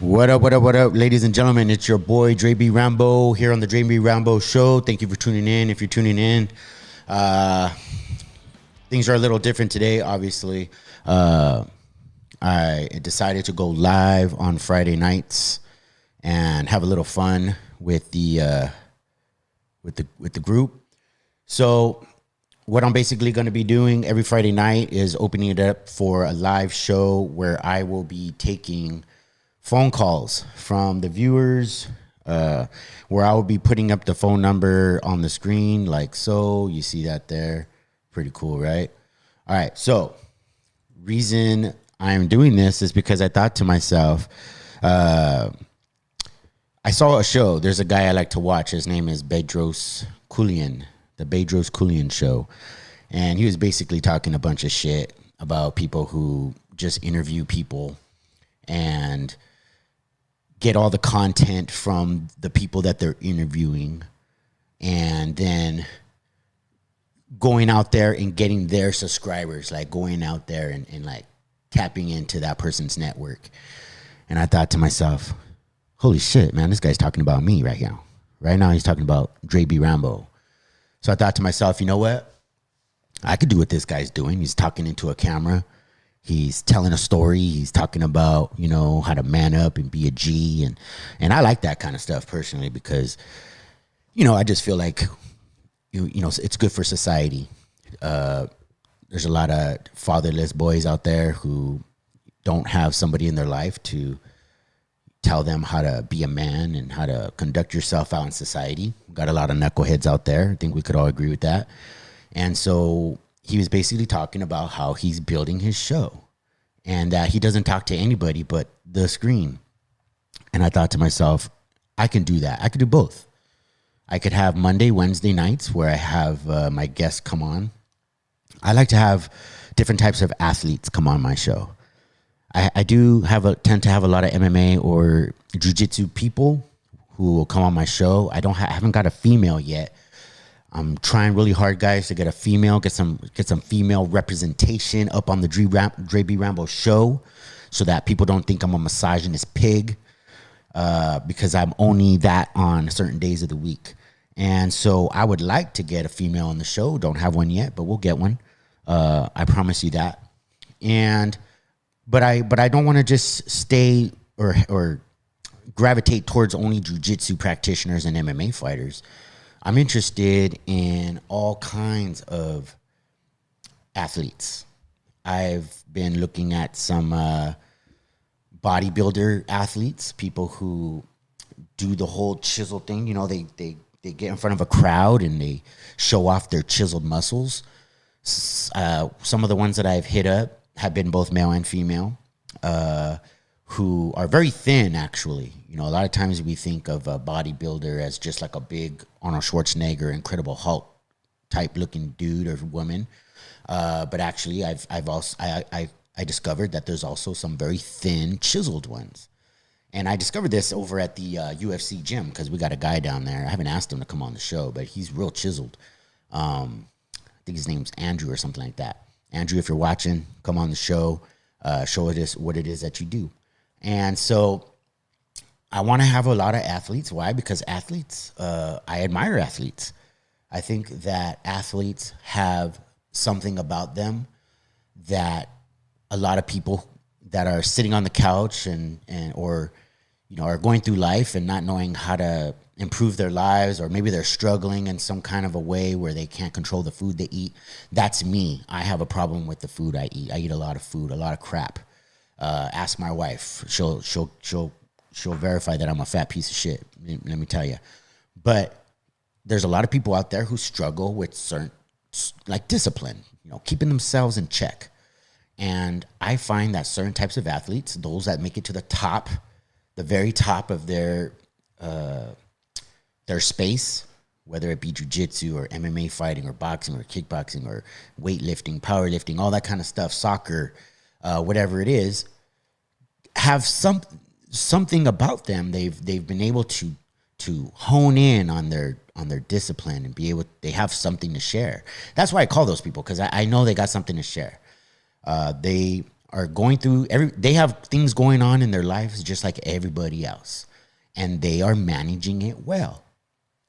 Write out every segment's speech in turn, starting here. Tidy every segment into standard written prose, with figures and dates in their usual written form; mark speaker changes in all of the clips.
Speaker 1: What up, ladies and gentlemen? It's your boy, Dre B. Rambo, here on the Dre B. Rambo Show. Thank you for tuning in. If you're tuning in, uh, things are a little different today, obviously. I decided to go live on Friday nights and have a little fun with the group. So what I'm basically going to be doing every Friday night is opening it up for a live show where I will be taking phone calls from the viewers, where I will be putting up the phone number on the screen like so. You see that there? Pretty cool, right? All right, so reason I'm doing this is because I thought to myself, I saw a show. There's a guy I like to watch. His name is Bedros Keuilian, the Bedros Keuilian Show. And he was basically talking a bunch of shit about people who just interview people and get all the content from the people that they're interviewing and then going out there and getting their subscribers, like going out there and like tapping into that person's network. And I thought to myself, holy shit, man, this guy's talking about me right now. Right now he's talking about Dre B. Rambo. So I thought to myself, you know what? I could do what this guy's doing. He's talking into a camera. He's telling a story. He's talking about, you know, how to man up and be a G. And I like that kind of stuff personally because, you know, I just feel like, you know, it's good for society. There's a lot of fatherless boys out there who don't have somebody in their life to tell them how to be a man and how to conduct yourself out in society. We've got a lot of knuckleheads out there. I think we could all agree with that. And so he was basically talking about how he's building his show and that he doesn't talk to anybody but the screen. And I thought to myself, I can do that. I could do both. I could have Monday, Wednesday nights where I have my guests come on. I like to have different types of athletes come on my show. I do tend to have a lot of MMA or jiu-jitsu people who will come on my show. I haven't got a female yet. I'm trying really hard, guys, to get a female, get some female representation up on the Dre B. Rambo Show, so that people don't think I'm a misogynist pig, because I'm only that on certain days of the week. And so I would like to get a female on the show. Don't have one yet, but we'll get one. I promise you that. But I don't want to just stay or gravitate towards only jiu-jitsu practitioners and MMA fighters. I'm interested in all kinds of athletes. I've been looking at some bodybuilder athletes, people who do the whole chisel thing. You know, they get in front of a crowd and they show off their chiseled muscles. Some of the ones that I've hit up have been both male and female, who are very thin, actually. You know, a lot of times we think of a bodybuilder as just like a big Arnold Schwarzenegger, Incredible Hulk type looking dude or woman. But actually, I discovered that there's also some very thin, chiseled ones. And I discovered this over at the UFC gym because we got a guy down there. I haven't asked him to come on the show, but he's real chiseled. I think his name's Andrew or something like that. Andrew, if you're watching, come on the show. Show us what it is that you do. And so I want to have a lot of athletes. Why? Because athletes, I admire athletes. I think that athletes have something about them that a lot of people that are sitting on the couch and or, you know, are going through life and not knowing how to improve their lives, or maybe they're struggling in some kind of a way where they can't control the food they eat. That's me. I have a problem with the food I eat. I eat a lot of food, a lot of crap. Ask my wife. She'll verify that I'm a fat piece of shit. Let me tell you. But there's a lot of people out there who struggle with certain, like, discipline, you know, keeping themselves in check. And I find that certain types of athletes, those that make it to the top, the very top of their space, whether it be jiu-jitsu or MMA fighting or boxing or kickboxing or weightlifting, powerlifting, all that kind of stuff, soccer, whatever it is, have something about them. They've been able to hone in on their discipline and they have something to share. That's why I call those people, because I know they got something to share. They are going through they have things going on in their lives just like everybody else, and they are managing it well.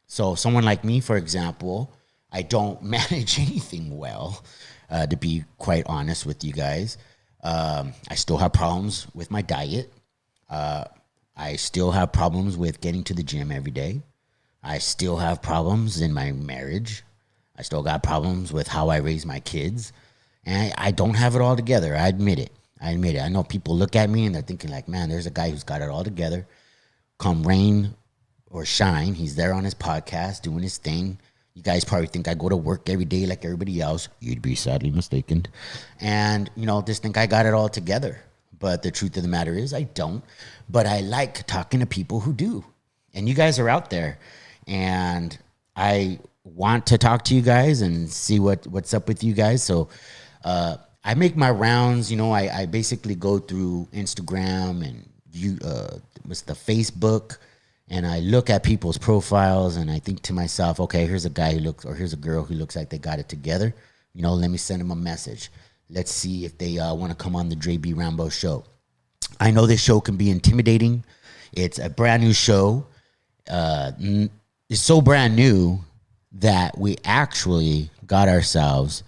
Speaker 1: So someone like me, for example, I don't manage anything well, to be quite honest with you guys. I still have problems with my diet. I still have problems with getting to the gym every day. I still have problems in my marriage. I still got problems with how I raise my kids. And I don't have it all together. I admit it. I know people look at me and they're thinking like, man, there's a guy who's got it all together. Come rain or shine, he's there on his podcast doing his thing. You guys probably think I go to work every day like everybody else. You'd be sadly mistaken. And, just think I got it all together. But the truth of the matter is I don't. But I like talking to people who do. And you guys are out there. And I want to talk to you guys and see what's up with you guys. So I make my rounds. I basically go through Instagram and view what's the Facebook, and I look at people's profiles and I think to myself, okay, here's a guy here's a girl who looks like they got it together. Let me send them a message. Let's see if they want to come on the JB Rambo show. I know this show can be intimidating. It's a brand new show. It's so brand new that we actually got ourselves,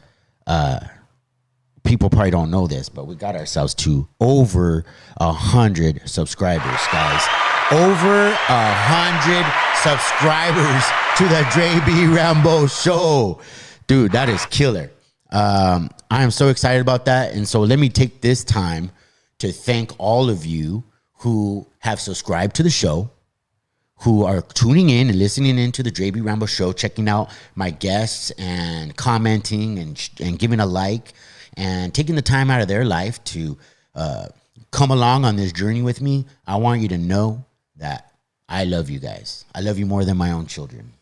Speaker 1: people probably don't know this, but we got ourselves to over 100 subscribers, guys. Over 100 subscribers to the JB Rambo show. Dude, that is killer. I am so excited about that. And so let me take this time to thank all of you who have subscribed to the show, who are tuning in and listening into the JB Rambo show, checking out my guests and commenting and giving a like and taking the time out of their life to come along on this journey with me. I want you to know that I love you guys. I love you more than my own children.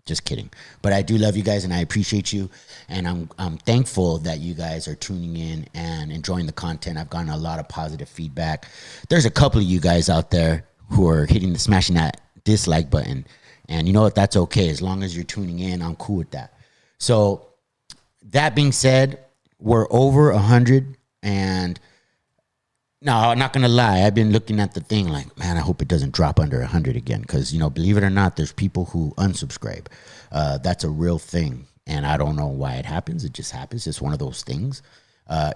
Speaker 1: Just kidding. But I do love you guys and I appreciate you. And I'm thankful that you guys are tuning in and enjoying the content. I've gotten a lot of positive feedback. There's a couple of you guys out there who are smashing that dislike button. And you know what? That's okay. As long as you're tuning in, I'm cool with that. So that being said, we're over 100. And no, I'm not going to lie. I've been looking at the thing like, man, I hope it doesn't drop under 100 again. Because, believe it or not, there's people who unsubscribe. That's a real thing. And I don't know why it happens. It just happens. It's one of those things. I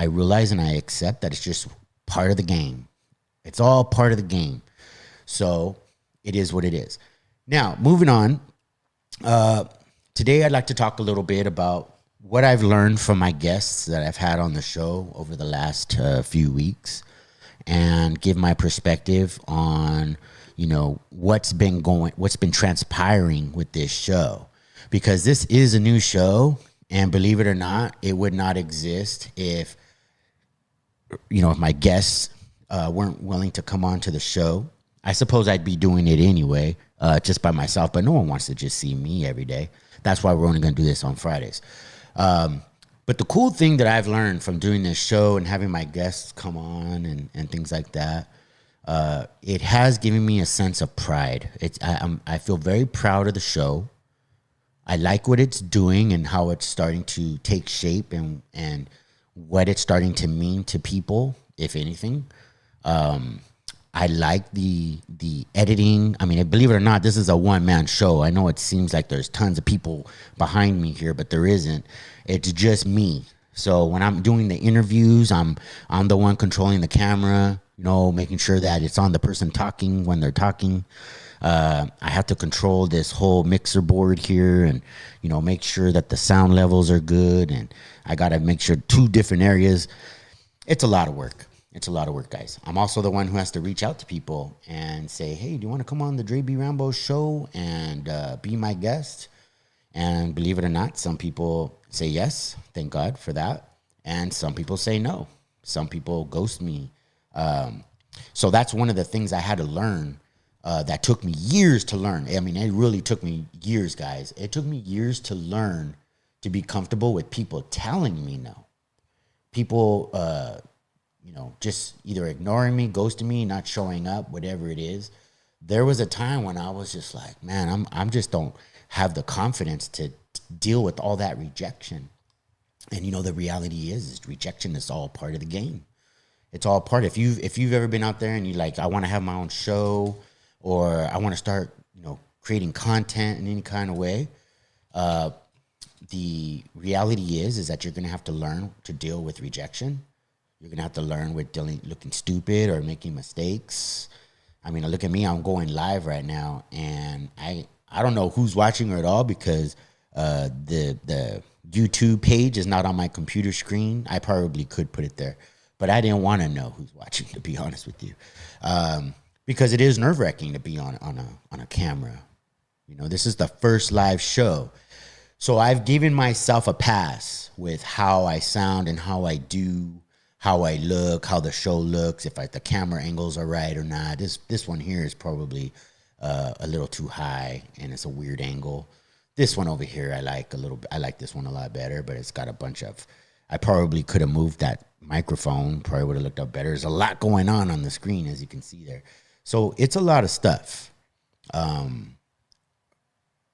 Speaker 1: realize and I accept that it's just part of the game. It's all part of the game. So it is what it is. Now, moving on. Today, I'd like to talk a little bit about what I've learned from my guests that I've had on the show over the last few weeks and give my perspective on, what's been transpiring with this show. Because this is a new show, and believe it or not, it would not exist if my guests weren't willing to come on to the show. I suppose I'd be doing it anyway, just by myself, but no one wants to just see me every day. That's why we're only going to do this on Fridays. But the cool thing that I've learned from doing this show and having my guests come on and things like that, it has given me a sense of pride. I feel very proud of the show. I like what it's doing and how it's starting to take shape and what it's starting to mean to people, if anything. I like the editing. I mean, believe it or not, this is a one-man show. I know it seems like there's tons of people behind me here, but there isn't. It's just me. So when I'm doing the interviews, I'm the one controlling the camera, making sure that it's on the person talking when they're talking. I have to control this whole mixer board here and, make sure that the sound levels are good. And I got to make sure 2 different areas. It's a lot of work. It's a lot of work, guys. I'm also the one who has to reach out to people and say, hey, do you want to come on the JB Rambo show and be my guest? And believe it or not, some people say yes. Thank God for that. And some people say no. Some people ghost me. So that's one of the things I had to learn that took me years to learn. I mean, it really took me years, guys. It took me years to learn to be comfortable with people telling me no. People, just either ignoring me, ghosting me, not showing up, whatever it is. There was a time when I was just like, man, I'm just don't have the confidence to deal with all that rejection. And the reality is rejection is all part of the game. It's all part. If you've ever been out there and you're like, I want to have my own show, or I want to start, creating content in any kind of way, the reality is that you're gonna have to learn to deal with rejection. You're gonna have to learn with looking stupid or making mistakes. I mean, look at me. I'm going live right now, and I don't know who's watching or at all, because the YouTube page is not on my computer screen. I probably could put it there, but I didn't want to know who's watching, to be honest with you, because it is nerve-wracking to be on a camera. This is the first live show, so I've given myself a pass with how I sound and how I do, how I look, how the show looks, if the camera angles are right or not. This one here is probably a little too high, and it's a weird angle. This one over here, I like a little bit. I like this one a lot better, but it's got a bunch of. I probably could have moved that microphone. Probably would have looked up better. There's a lot going on the screen, as you can see there. So it's a lot of stuff.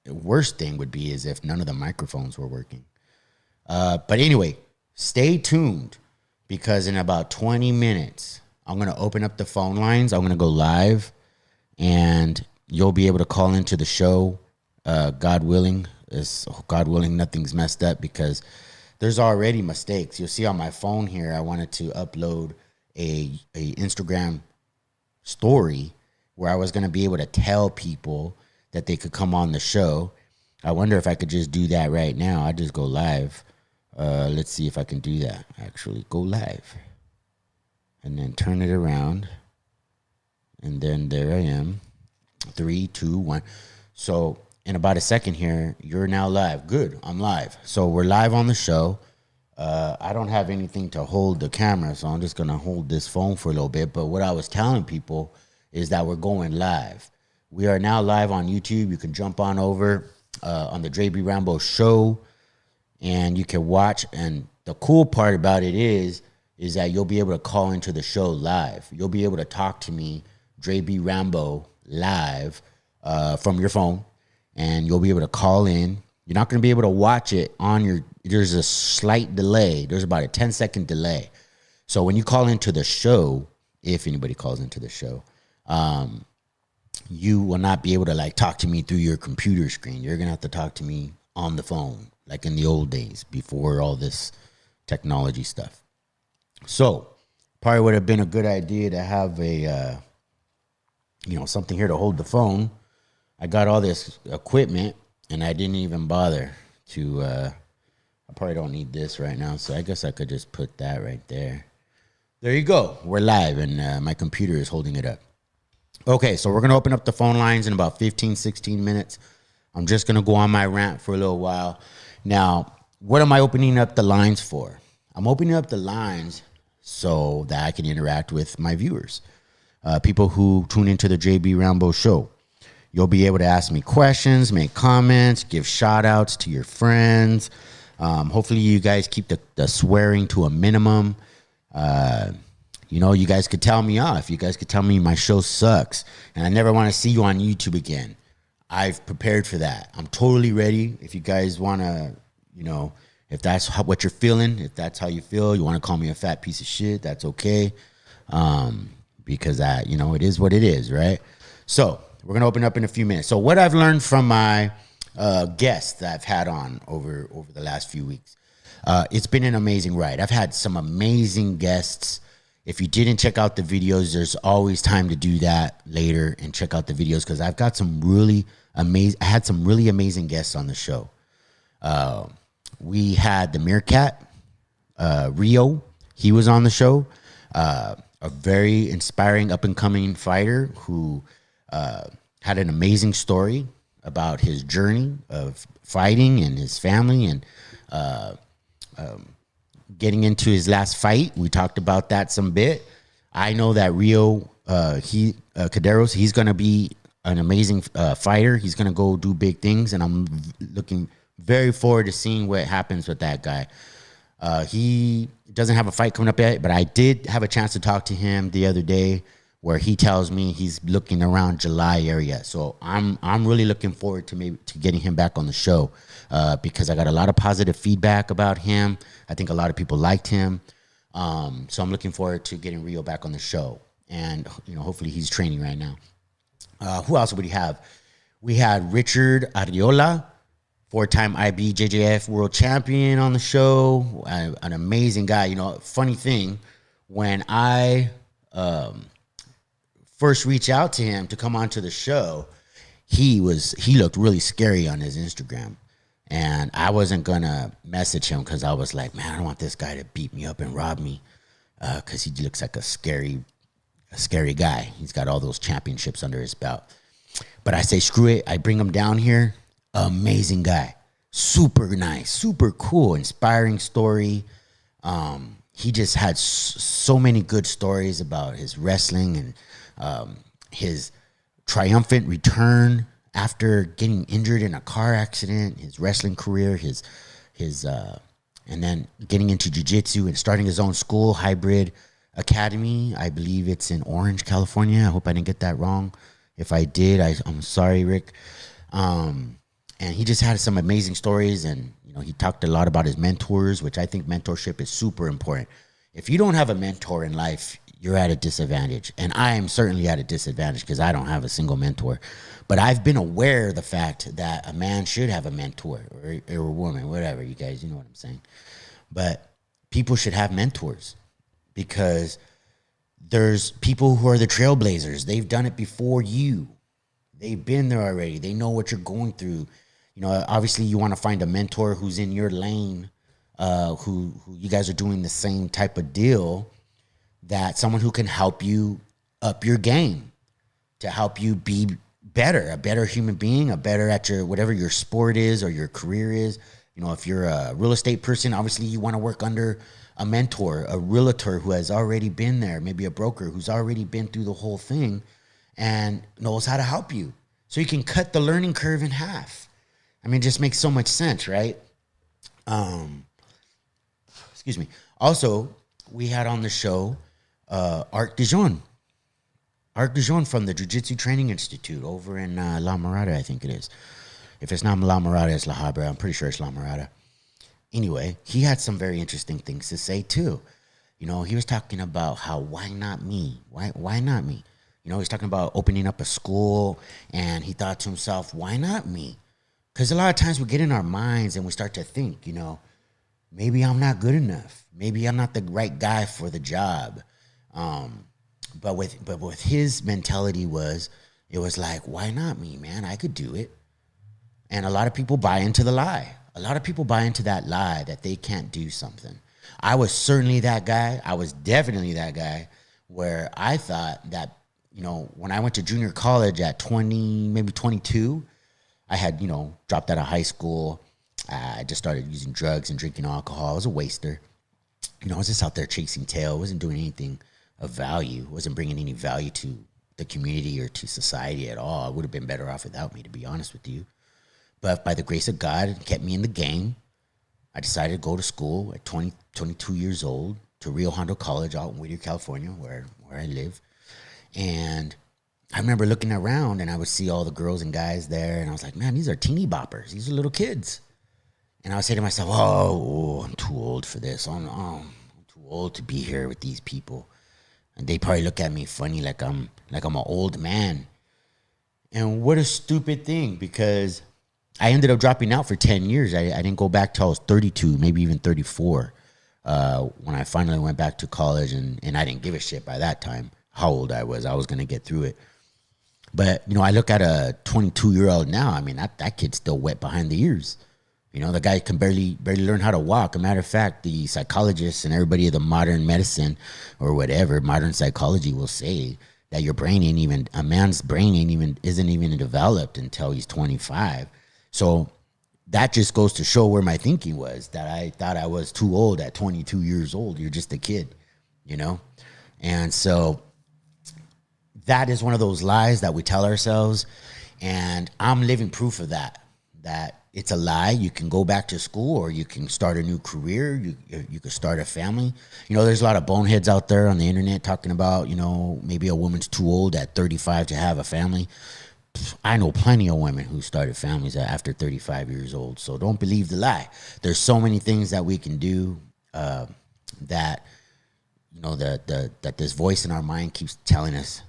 Speaker 1: The worst thing would be is if none of the microphones were working. But anyway, stay tuned, because in about 20 minutes, I'm going to open up the phone lines. I'm going to go live, and you'll be able to call into the show. God willing, nothing's messed up, because there's already mistakes. You'll see on my phone here, I wanted to upload a Instagram story where I was going to be able to tell people that they could come on the show. I wonder if I could just do that right now. I just go live. Let's see if I can do that. Actually, go live and then turn it around. And then there I am. 3, 2, 1. So in about a second here, you're now live. Good, I'm live. So we're live on the show. I don't have anything to hold the camera, so I'm just going to hold this phone for a little bit. But what I was telling people is that we're going live. We are now live on YouTube. You can jump on over on the JB Rambo show, and you can watch. And the cool part about it is that you'll be able to call into the show live. You'll be able to talk to me, JB Rambo, live from your phone, and you'll be able to call in. You're not going to be able to watch it on your. There's a slight delay. There's about a 10-second delay. So when you call into the show, if anybody calls into the show, you will not be able to talk to me through your computer screen. You're going to have to talk to me on the phone, like in the old days before all this technology stuff. So probably would have been a good idea to have a, something here to hold the phone. I got all this equipment and I didn't even bother to, I probably don't need this right now. So I guess I could just put that right there. There you go. We're live, and my computer is holding it up. Okay, so we're going to open up the phone lines in about 15, 16 minutes. I'm just going to go on my rant for a little while. Now, what am I opening up the lines for? I'm opening up the lines so that I can interact with my viewers, people who tune into the JB Rambo show. You'll be able to ask me questions, make comments, give shout outs to your friends. Hopefully you guys keep the swearing to a minimum. You guys could tell me off. You guys could tell me my show sucks and I never want to see you on YouTube again. I've prepared for that. I'm totally ready. If you guys want to, if that's what you're feeling, if that's how you feel, you want to call me a fat piece of shit, that's okay. Because it is what it is, right? So we're going to open up in a few minutes. So what I've learned from my guests that I've had on over the last few weeks, it's been an amazing ride. I've had some amazing guests. If you didn't check out the videos, there's always time to do that later and check out the videos, because I've got some really amazing. I had some really amazing guests on the show. We had the Meerkat, Rio. He was on the show. A very inspiring up and coming fighter who had an amazing story about his journey of fighting and his family and getting into his last fight. We talked about that some bit. I know that Rio, Caderos, he's going to be an amazing fighter. He's going to go do big things, and I'm looking very forward to seeing what happens with that guy. He doesn't have a fight coming up yet, but I did have a chance to talk to him the other day where he tells me he's looking around July area. So I'm really looking forward to maybe to getting him back on the show, because I got a lot of positive feedback about him. I think a lot of people liked him. So I'm looking forward to getting Rio back on the show, and hopefully he's training right now. Who else would we have? We had Richard Arriola, four-time IBJJF world champion, on the show. An amazing guy. Funny thing, when I first reached out to him to come onto the show, he looked really scary on his Instagram. And I wasn't going to message him because I was like, man, I don't want this guy to beat me up and rob me, because he looks like a scary guy. He's got all those championships under his belt. But I say, screw it. I bring him down here. Amazing guy. Super nice. Super cool. Inspiring story. He just had so many good stories about his wrestling and his triumphant return after getting injured in a car accident, his wrestling career, his and then getting into jiu-jitsu and starting his own school, Hybrid Academy. I believe it's in Orange, California. I hope I didn't get that wrong. If I did, I'm sorry, Rick. And he just had some amazing stories, and he talked a lot about his mentors, which I think mentorship is super important. If you don't have a mentor in life, you're at a disadvantage. And I am certainly at a disadvantage because I don't have a single mentor. But I've been aware of the fact that a man should have a mentor, or a woman, whatever, you guys, you know what I'm saying. But people should have mentors, because there's people who are the trailblazers. They've done it before you. They've been there already. They know what you're going through. Obviously you want to find a mentor who's in your lane, who you guys are doing the same type of deal, that someone who can help you up your game, to help you be better, a better human being, a better at your, whatever your sport is or your career is. If you're a real estate person, obviously you want to work under a mentor, a realtor who has already been there, maybe a broker who's already been through the whole thing and knows how to help you. So you can cut the learning curve in half. I mean, it just makes so much sense, right? Excuse me. Also, we had on the show Art Dijon. Art Dijon from the Jiu-Jitsu Training Institute over in La Mirada, I think it is. If it's not La Mirada, it's La Habra. I'm pretty sure it's La Mirada. Anyway, he had some very interesting things to say too. He was talking about how, why not me? Why not me? He's talking about opening up a school, and he thought to himself, why not me? Because a lot of times we get in our minds and we start to think, maybe I'm not good enough. Maybe I'm not the right guy for the job. But with his mentality it was like, why not me, man? I could do it. And a lot of people buy into the lie. A lot of people buy into that lie that they can't do something. I was certainly that guy. I was definitely that guy where I thought that, when I went to junior college at 20, maybe 22, I had, dropped out of high school. I just started using drugs and drinking alcohol. I was a waster. I was just out there chasing tail. I wasn't doing anything of value. I wasn't bringing any value to the community or to society at all. I would have been better off without me, to be honest with you. But by the grace of God, it kept me in the game. I decided to go to school at 22 years old to Rio Hondo College out in Whittier, California, where I live. And I remember looking around, and I would see all the girls and guys there, and I was like, man, these are teeny boppers. These are little kids. And I would say to myself, I'm too old for this. I'm too old to be here with these people. And they probably look at me funny, like I'm an old man. And what a stupid thing, because I ended up dropping out for 10 years. I didn't go back till I was 32, maybe even 34, when I finally went back to college, and I didn't give a shit by that time how old I was. I was going to get through it. But, I look at a 22-year-old now. I mean, that kid's still wet behind the ears. The guy can barely learn how to walk. A matter of fact, the psychologists and everybody of the modern medicine or whatever, modern psychology will say that a man's brain isn't even developed until he's 25. So that just goes to show where my thinking was, that I thought I was too old at 22 years old. You're just a kid, And so that is one of those lies that we tell ourselves. And I'm living proof of that it's a lie. You can go back to school, or you can start a new career. You could start a family. There's a lot of boneheads out there on the internet talking about, maybe a woman's too old at 35 to have a family. I know plenty of women who started families after 35 years old. So don't believe the lie. There's so many things that we can do that that this voice in our mind keeps telling us,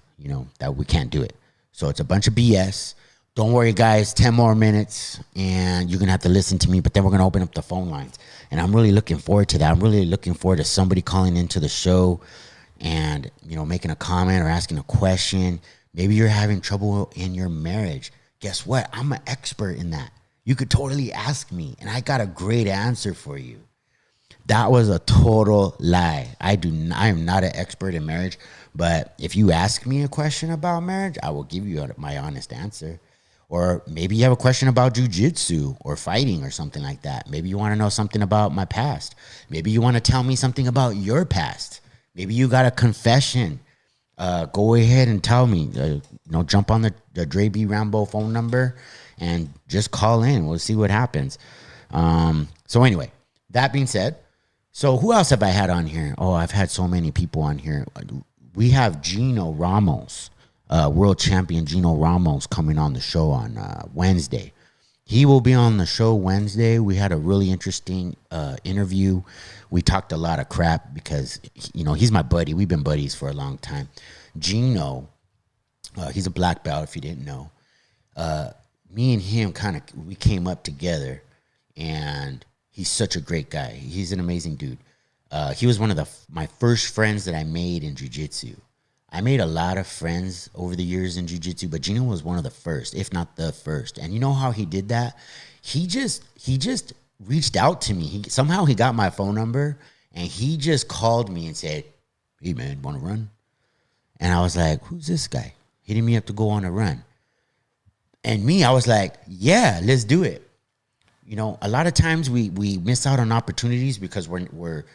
Speaker 1: that we can't do it. So it's a bunch of BS. Don't worry, guys, 10 more minutes and you're going to have to listen to me, but then we're going to open up the phone lines. And I'm really looking forward to that. I'm really looking forward to somebody calling into the show and, making a comment or asking a question. Maybe you're having trouble in your marriage. Guess what? I'm an expert in that. You could totally ask me, and I got a great answer for you. That was a total lie. I am not an expert in marriage, but if you ask me a question about marriage, I will give you my honest answer. Or maybe you have a question about jujitsu or fighting or something like that. Maybe you want to know something about my past. Maybe you want to tell me something about your past. Maybe you got a confession. Go ahead and tell me. Jump on the Dre B. Rambo phone number and just call in. We'll see what happens. So anyway, that being said, so who else have I had on here? Oh, I've had so many people on here. We have Gino Ramos. World champion Gino Ramos coming on the show on Wednesday. He will be on the show Wednesday. We had a really interesting interview. We talked a lot of crap because, he's my buddy. We've been buddies for a long time. Gino, he's a black belt, if you didn't know. Me and him we came up together, and he's such a great guy. He's an amazing dude. He was one of my first friends that I made in jiu-jitsu. I made a lot of friends over the years in jiu-jitsu, but Gino was one of the first, if not the first. And you know how he did that? He just reached out to me. Somehow he got my phone number, and he just called me and said, "Hey, man, want to run?" And I was like, "Who's this guy hitting me up to go on a run?" And I was like, "Yeah, let's do it." A lot of times we miss out on opportunities because we're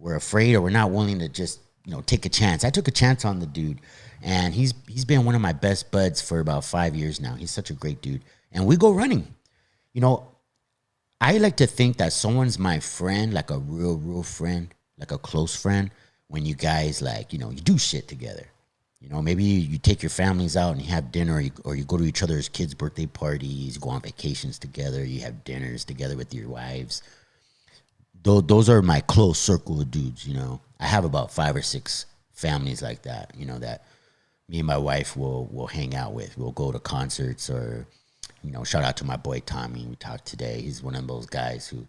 Speaker 1: afraid, or we're not willing to just take a chance. I took a chance on the dude, and he's been one of my best buds for about 5 years now. He's such a great dude, and we go running. I like to think that someone's my friend, like a real friend, like a close friend, when you guys you do shit together. Maybe you take your families out and you have dinner, or you go to each other's kids' birthday parties, go on vacations together, you have dinners together with your wives. Those are my close circle of dudes, I have about 5 or 6 families like that, that me and my wife will hang out with. We'll go to concerts, or, shout out to my boy Tommy. We talked today. He's one of those guys who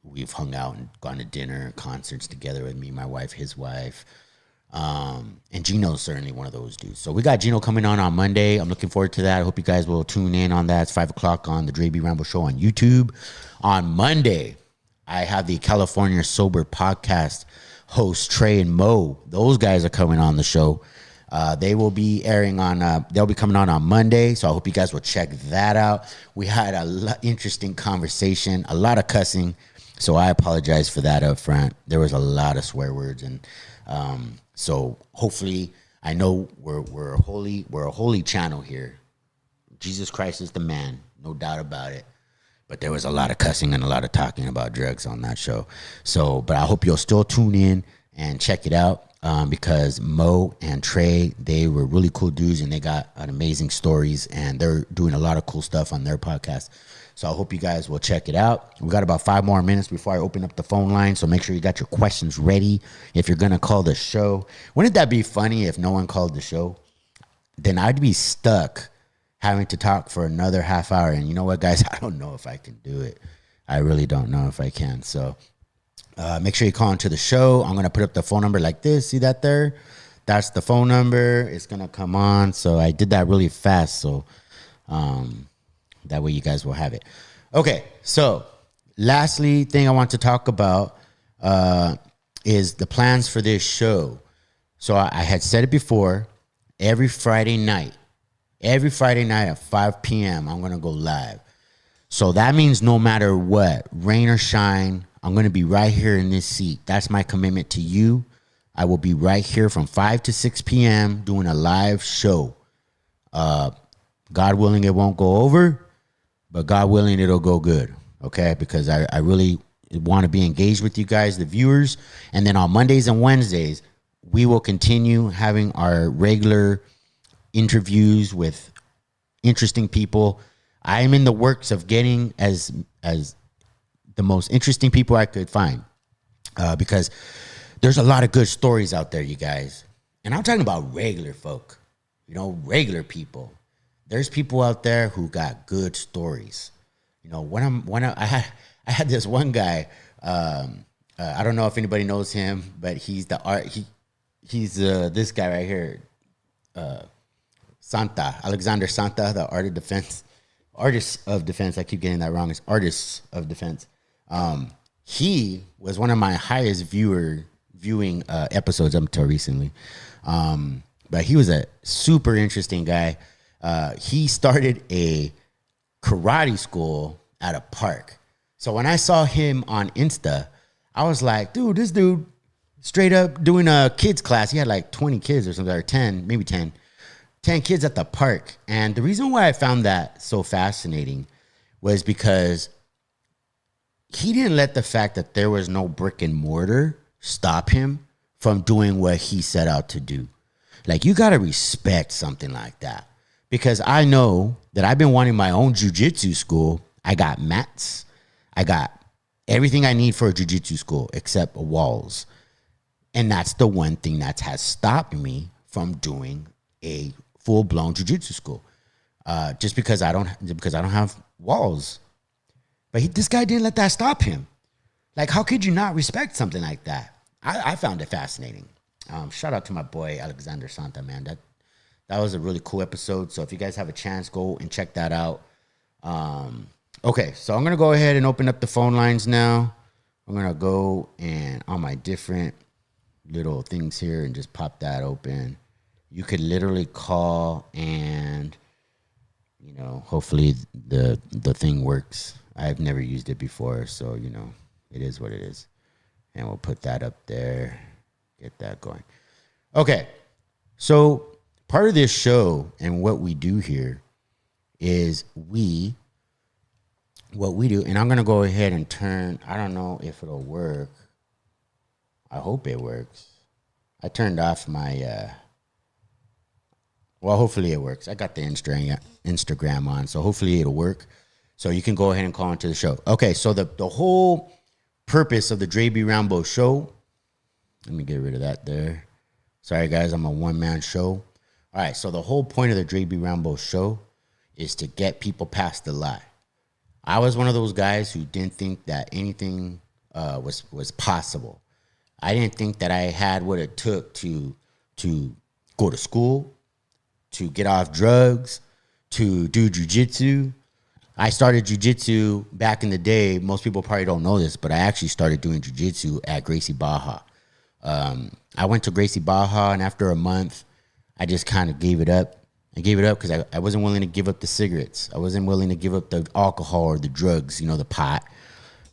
Speaker 1: we've hung out and gone to dinner and concerts together with me, my wife, his wife. And Gino's certainly one of those dudes. So we got Gino coming on Monday. I'm looking forward to that. I hope you guys will tune in on that. It's 5 o'clock on the Dre B. Rambo Show on YouTube. On Monday, I have the California Sober Podcast hosts Trey and Mo. Those guys are coming on the show. They will be airing they'll be coming on Monday. So I hope you guys will check that out. We had interesting conversation, a lot of cussing. So I apologize for that up front. There was a lot of swear words. And so hopefully, I know we're a holy channel here. Jesus Christ is the man, no doubt about it. But there was a lot of cussing and a lot of talking about drugs on that show. So, but I hope you'll still tune in and check it out, because Mo and Trey, they were really cool dudes, and they got amazing stories, and they're doing a lot of cool stuff on their podcast. So I hope you guys will check it out. We got about 5 more minutes before I open up the phone line, so make sure you got your questions ready if you're going to call the show. Wouldn't that be funny if no one called the show? Then I'd be stuck having to talk for another half hour. And you know what, guys? I don't know if I can do it. I really don't know if I can. So make sure you call into the show. I'm going to put up the phone number like this. See that there? That's the phone number. It's going to come on. So I did that really fast. So that way you guys will have it. Okay. So lastly thing I want to talk about is the plans for this show. So I had said it before, every Friday night at 5 p.m., I'm going to go live. So that means no matter what, rain or shine, I'm going to be right here in this seat. That's my commitment to you. I will be right here from 5 to 6 p.m. doing a live show. God willing, it won't go over, but God willing, it'll go good. Okay, because I really want to be engaged with you guys, the viewers, and then on Mondays and Wednesdays we will continue having our regular interviews with interesting people. I am in the works of getting as the most interesting people I could find, because there's a lot of good stories out there, you guys. And I'm talking about regular folk, regular people. There's people out there who got good stories. I had this one guy. I don't know if anybody knows him, but he's he's this guy right here, Alexander Santa, the artist of defense. I keep getting that wrong. It's artists of defense. He was one of my highest viewing episodes up until recently. But he was a super interesting guy. He started a karate school at a park. So when I saw him on Insta, I was like, dude, this dude straight up doing a kids class. He had like 20 kids or something, or 10, maybe 10 kids at the park. And the reason why I found that so fascinating was because he didn't let the fact that there was no brick and mortar stop him from doing what he set out to do. Like, you got to respect something like that. Because I know that I've been wanting my own jiu-jitsu school. I got mats. I got everything I need for a jiu-jitsu school except walls. And that's the one thing that has stopped me from doing a full-blown jiu-jitsu school. Just because I don't have walls. But this guy didn't let that stop him. Like, how could you not respect something like that? I found it fascinating. Shout out to my boy Alexander Santa, man. That was a really cool episode. So if you guys have a chance, go and check that out. Okay, so I'm going to go ahead and open up the phone lines now. I'm going to go and on my different little things here and just pop that open. You could literally call and, hopefully the thing works. I've never used it before, so, it is what it is. And we'll put that up there. Get that going. Okay, so part of this show and what we do here is what we do, and I'm going to go ahead and turn, I don't know if it'll work. I hope it works. I turned off my, hopefully it works. I got the Instagram on, so hopefully it'll work. So you can go ahead and call into the show. Okay, so the whole purpose of the Dre B. Rambo show, let me get rid of that there. Sorry, guys, I'm a one-man show. All right, so the whole point of the Dre B. Rambo show is to get people past the lie. I was one of those guys who didn't think that anything was possible. I didn't think that I had what it took to go to school, to get off drugs, to do jiu-jitsu. I started jiu-jitsu back in the day. Most people probably don't know this, but I actually started doing jiu-jitsu at Gracie Baja. I went to Gracie Baja, and after a month, I just kind of gave it up. I gave it up because I wasn't willing to give up the cigarettes. I wasn't willing to give up the alcohol or the drugs, the pot.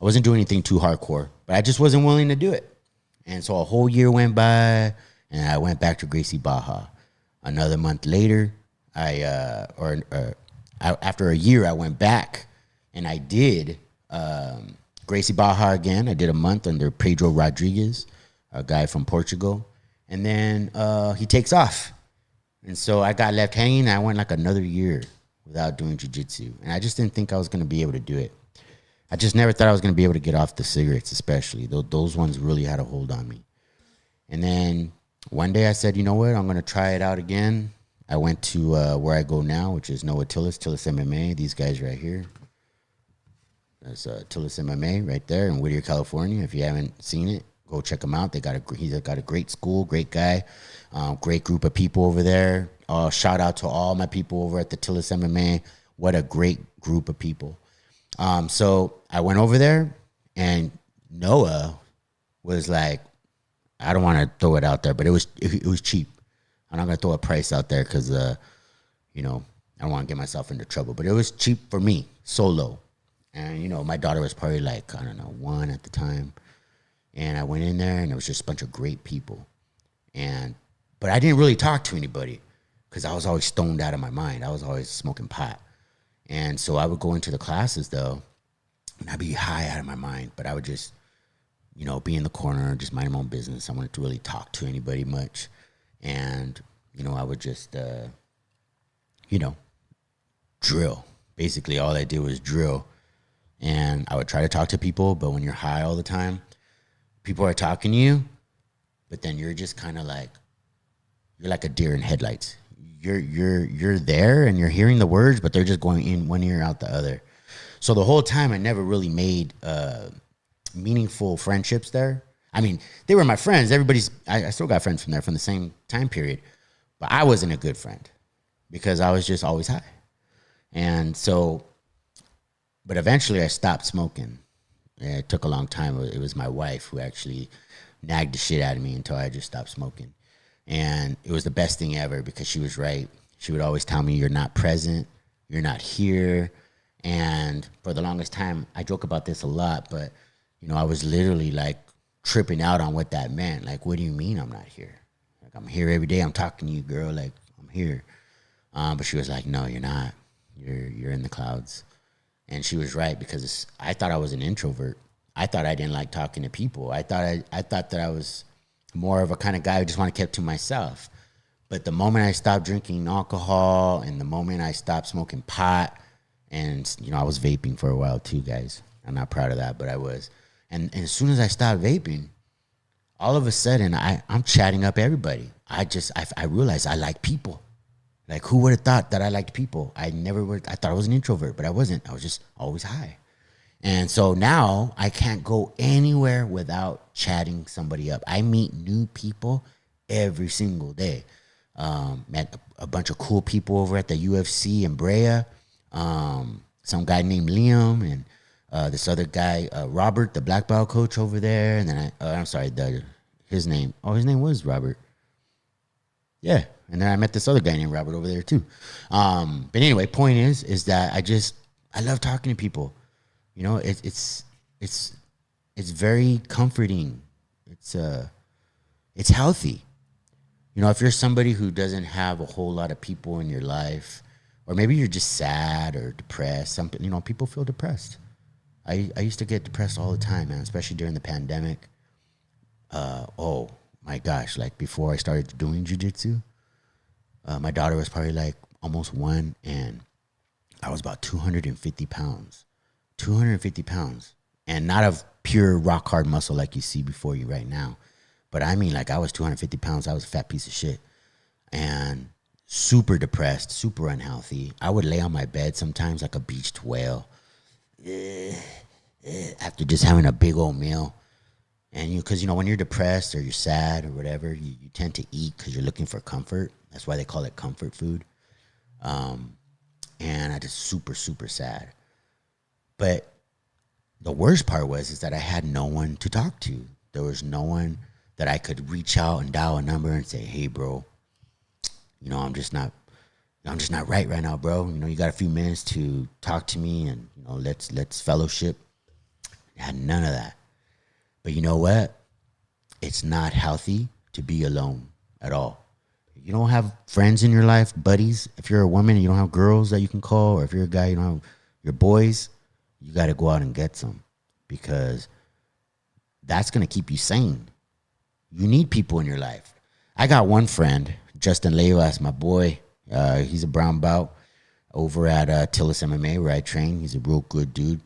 Speaker 1: I wasn't doing anything too hardcore, but I just wasn't willing to do it. And so a whole year went by, and I went back to Gracie Baja. Another month later, after a year, I went back, and I did Gracie Baja again. I did a month under Pedro Rodriguez, a guy from Portugal. And then he takes off. And so I got left hanging. I went like another year without doing jiu-jitsu. And I just didn't think I was going to be able to do it. I just never thought I was going to be able to get off the cigarettes, especially. Those ones really had a hold on me. And then one day I said, you know what? I'm going to try it out again. I went to where I go now, which is Noah Tillis MMA. These guys right here. That's Tillis MMA right there in Whittier, California. If you haven't seen it, go check him out. He's got a great school, great guy, great group of people over there. Shout out to all my people over at the Tillis MMA. What a great group of people. So I went over there, and Noah was like, I don't want to throw it out there, but it was cheap. I'm not going to throw a price out there because, I don't want to get myself into trouble. But it was cheap for me, solo. And, my daughter was probably like, I don't know, 1 at the time. And I went in there, and it was just a bunch of great people. But I didn't really talk to anybody because I was always stoned out of my mind. I was always smoking pot. And so I would go into the classes though, and I'd be high out of my mind, but I would just, be in the corner, just mind my own business. I wanted to really talk to anybody much. And, I would just, drill. Basically, all I did was drill. And I would try to talk to people, but when you're high all the time, people are talking to you, but then you're just kind of like, you're like a deer in headlights. You're there and you're hearing the words, but they're just going in one ear out the other. So the whole time I never really made meaningful friendships there. I mean, they were my friends. I still got friends from there from the same time period, but I wasn't a good friend because I was just always high. And so, but eventually I stopped smoking. It took a long time. It was my wife who actually nagged the shit out of me until I just stopped smoking. And it was the best thing ever because she was right. She would always tell me, you're not present, you're not here. And for the longest time, I joke about this a lot, but, I was literally like tripping out on what that meant. Like, what do you mean I'm not here? Like, I'm here every day. I'm talking to you, girl. Like, I'm here. But she was like, no, you're not. You're in the clouds. And she was right because I thought I was an introvert. I thought I didn't like talking to people. I thought that I was more of a kind of guy who just want to keep to myself. But the moment I stopped drinking alcohol and the moment I stopped smoking pot, and, I was vaping for a while too, guys. I'm not proud of that, but I was. And as soon as I stopped vaping, all of a sudden I'm chatting up everybody. I realized I like people. Like, who would have thought that I liked people? I thought I was an introvert, but I wasn't. I was just always high. And so now I can't go anywhere without chatting somebody up. I meet new people every single day. Met a bunch of cool people over at the UFC in Brea. Some guy named Liam and this other guy, Robert, the black belt coach over there. And then his name was Robert. Yeah. And then I met this other guy named Robert over there too. But anyway, point is that I love talking to people. It's very comforting. It's healthy. If you're somebody who doesn't have a whole lot of people in your life, or maybe you're just sad or depressed, something, people feel depressed. I used to get depressed all the time, man, especially during the pandemic. Oh my gosh, like before I started doing jiu-jitsu, my daughter was probably like almost 1, and I was about 250 pounds. 250 pounds. And not of pure rock hard muscle like you see before you right now. But I mean, like, I was 250 pounds. I was a fat piece of shit. And super depressed, super unhealthy. I would lay on my bed sometimes like a beached whale after just having a big old meal. And because, when you're depressed or you're sad or whatever, you tend to eat because you're looking for comfort. That's why they call it comfort food. And I just super, super sad. But the worst part is that I had no one to talk to. There was no one that I could reach out and dial a number and say, hey, bro, I'm just not right now, bro. You got a few minutes to talk to me and, let's fellowship. I had none of that. But you know what? It's not healthy to be alone at all. You don't have friends in your life, buddies. If you're a woman and you don't have girls that you can call, or if you're a guy, you don't have your boys, you got to go out and get some, because that's going to keep you sane. You need people in your life. I got one friend, Justin Leivas, my boy. He's a brown belt over at Tillis MMA where I train. He's a real good dude.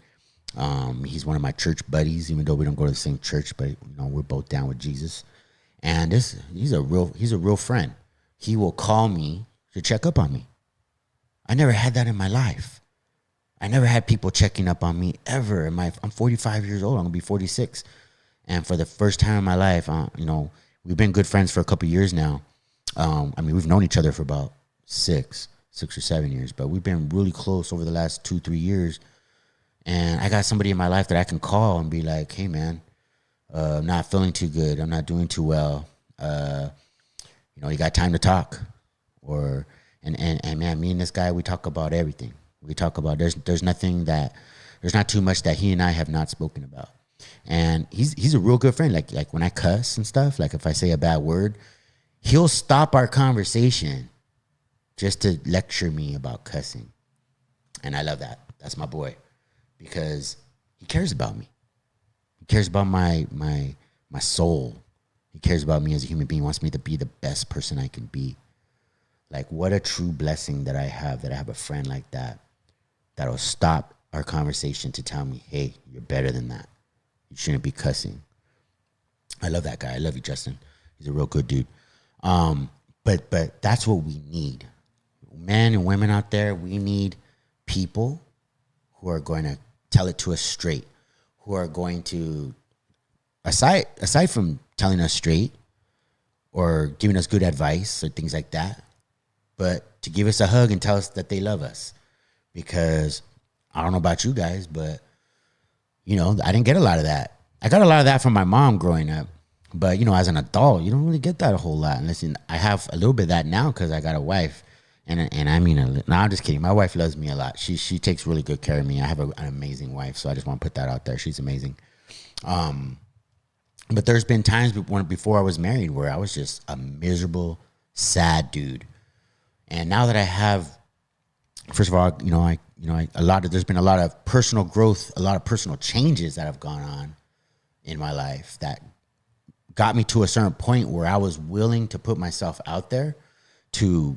Speaker 1: He's one of my church buddies, even though we don't go to the same church, but we're both down with Jesus. And he's a real friend. He will call me to check up on me. I never had that in my life. I never had people checking up on me ever. I'm 45 years old. I'm gonna be 46, and for the first time in my life, we've been good friends for a couple of years now. We've known each other for about six or 7 years, but we've been really close over the last 2-3 years. And I got somebody in my life that I can call and be like, hey, man, I'm not feeling too good. I'm not doing too well. You got time to talk? And man, me and this guy, we talk about everything. We talk about, there's not too much that he and I have not spoken about. And he's a real good friend. Like when I cuss and stuff, like if I say a bad word, he'll stop our conversation just to lecture me about cussing. And I love that. That's my boy, because he cares about me. He cares about my soul. He cares about me as a human being. He wants me to be the best person I can be. Like, what a true blessing that I have a friend like that that'll stop our conversation to tell me, hey, you're better than that. You shouldn't be cussing. I love that guy. I love you, Justin. He's a real good dude. But that's what we need. Men and women out there, we need people who are going to tell it to us straight, who are going to, aside from telling us straight or giving us good advice or things like that, but to give us a hug and tell us that they love us. Because I don't know about you guys, but, you know, I didn't get a lot of that. I got a lot of that from my mom growing up. But, you know, as an adult, you don't really get that a whole lot. And listen, I have a little bit of that now because I got a wife. And I mean, no, I'm just kidding. My wife loves me a lot. She takes really good care of me. I have an amazing wife, so I just want to put that out there. She's amazing. But there's been times before I was married where I was just a miserable, sad dude. And now that I have, first of all, there's been a lot of personal growth, a lot of personal changes that have gone on in my life that got me to a certain point where I was willing to put myself out there to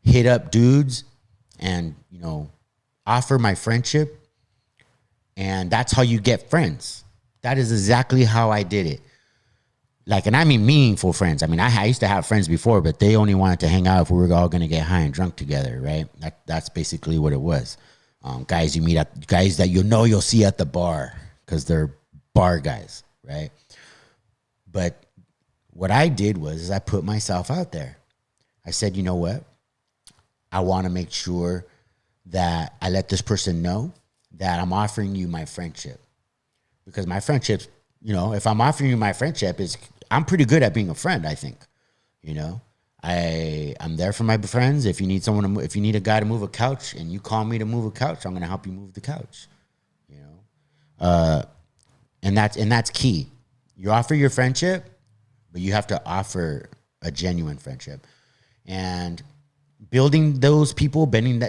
Speaker 1: hit up dudes and, you know, offer my friendship. And that's how you get friends. That is exactly how I did it. Like, and I mean meaningful friends. I mean, I used to have friends before, but they only wanted to hang out if we were all going to get high and drunk together, right? That's basically what it was. Guys you meet at, guys that you'll see at the bar because they're bar guys, right? But what I did was I put myself out there. I said, you know what? I want to make sure that I let this person know that I'm offering you my friendship. Because my friendships, you know, if I'm offering you my friendship, I'm pretty good at being a friend, I think. You know, I'm there for my friends. If you need if you need a guy to move a couch and you call me to move a couch, I'm going to help you move the couch. You know, and that's key. You offer your friendship, but you have to offer a genuine friendship. And building those people, building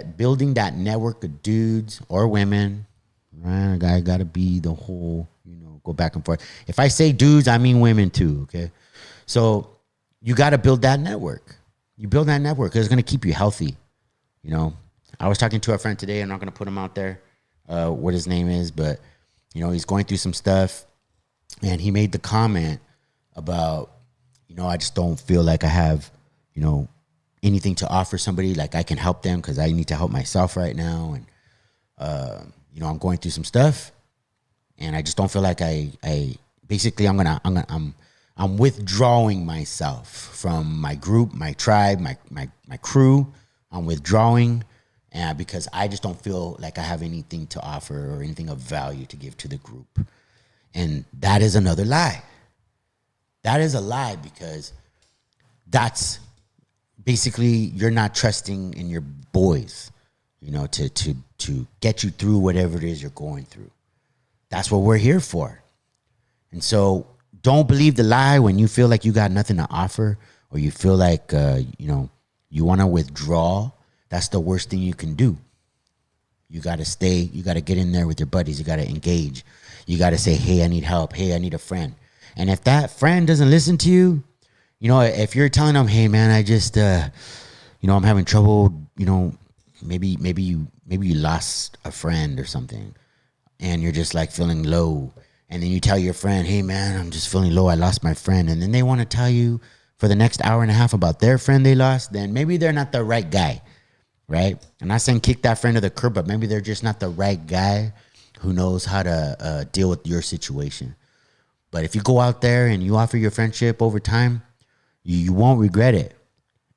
Speaker 1: that network of dudes or women, right? A guy got to be the whole, you know, go back and forth. If I say dudes, I mean women too, okay? So you got to build that network. You build that network because it's going to keep you healthy. You know, I was talking to a friend today. I'm not going to put him out there, what his name is, but, you know, he's going through some stuff. And he made the comment about, you know, I just don't feel like I have, you know, anything to offer somebody. Like I can help them because I need to help myself right now. And, you know, I'm going through some stuff and I just don't feel like I'm withdrawing myself from my group, my tribe, my crew. I'm withdrawing because I just don't feel like I have anything to offer or anything of value to give to the group. And that is another lie. That is a lie because that's basically you're not trusting in your boys, you know, to get you through whatever it is you're going through. That's what we're here for. And so don't believe the lie when you feel like you got nothing to offer or you feel like, you know, you want to withdraw. That's the worst thing you can do. You got to stay. You got to get in there with your buddies. You got to engage. You got to say, hey, I need help. Hey, I need a friend. And if that friend doesn't listen to you, you know, if you're telling them, hey, man, I just, you know, I'm having trouble, you know, maybe you lost a friend or something and you're just like feeling low. And then you tell your friend, hey, man, I'm just feeling low. I lost my friend. And then they want to tell you for the next hour and a half about their friend they lost. Then maybe they're not the right guy, right? I'm not saying kick that friend to the curb, but maybe they're just not the right guy who knows how to deal with your situation. But if you go out there and you offer your friendship over time, you won't regret it.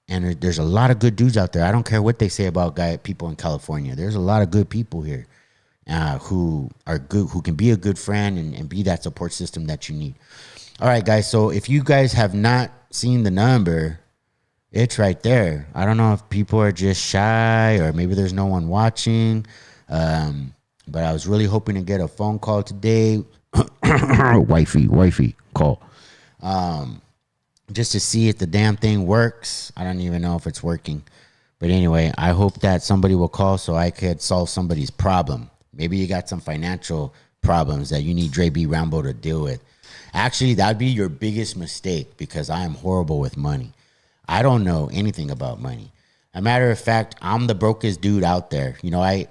Speaker 1: And there's a lot of good dudes out there. I don't care what they say about people in California. There's a lot of good people here who are good, who can be a good friend and be that support system that you need. All right, guys. So if you guys have not seen the number, it's right there. I don't know if people are just shy or maybe there's no one watching. But I was really hoping to get a phone call today. wifey call. Just to see if the damn thing works. I don't even know if it's working. But anyway, I hope that somebody will call so I could solve somebody's problem. Maybe you got some financial problems that you need Dre B. Rambo to deal with. Actually, that'd be your biggest mistake because I am horrible with money. I don't know anything about money. A matter of fact, I'm the brokest dude out there. You know, I